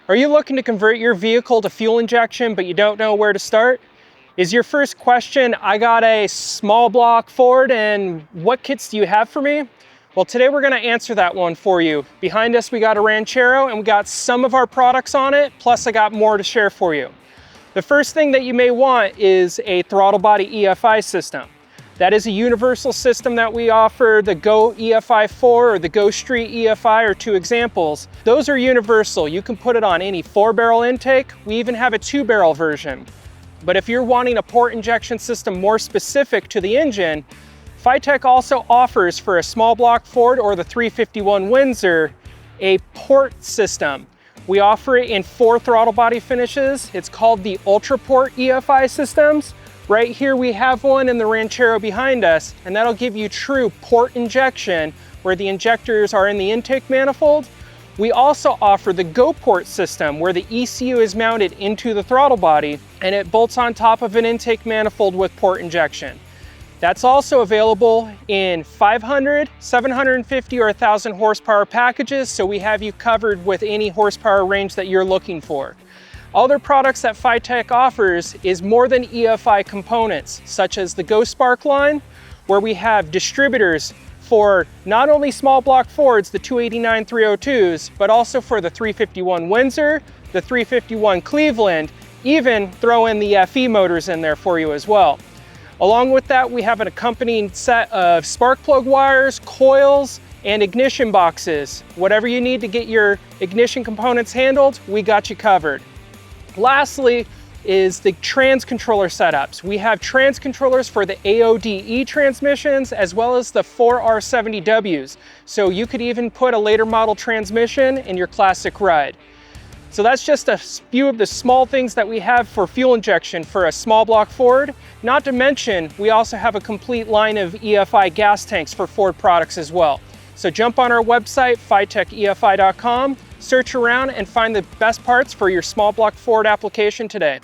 Are you looking to convert your vehicle to fuel injection, but you don't know where to start? Is your first question, I got a small block Ford and what kits do you have for me? Well, today we're gonna answer that one for you. Behind us, we got a Ranchero and we got some of our products on it, plus I got more to share for you. The first thing that you may want is a throttle body EFI system. That is a universal system that we offer. The Go EFI 4 or the Go Street EFI are two examples. Those are universal. You can put it on any 4-barrel intake. We even have a 2-barrel version. But if you're wanting a port injection system more specific to the engine, FiTech also offers for a small block Ford or the 351 Windsor a port system. We offer it in 4 throttle body finishes. It's called the Ultra Port EFI systems. Right here we have one in the Ranchero behind us, and that'll give you true port injection where the injectors are in the intake manifold. We also offer the Go Port system where the ECU is mounted into the throttle body and it bolts on top of an intake manifold with port injection. That's also available in 500, 750, or 1,000 horsepower packages, so we have you covered with any horsepower range that you're looking for. Other products that FiTech offers is more than EFI components, such as the Go Spark line, where we have distributors for not only small block Fords, the 289 302s, but also for the 351 Windsor, the 351 Cleveland, even throw in the FE motors in there for you as well. Along with that, we have an accompanying set of spark plug wires, coils, and ignition boxes. Whatever you need to get your ignition components handled, we got you covered. Lastly is the trans controller setups. We have trans controllers for the AODE transmissions as well as the 4R70Ws. So you could even put a later model transmission in your classic ride. So that's just a few of the small things that we have for fuel injection for a small block Ford. Not to mention, we also have a complete line of EFI gas tanks for Ford products as well. So jump on our website, FiTechEFI.com, search around and find the best parts for your small block Ford application today.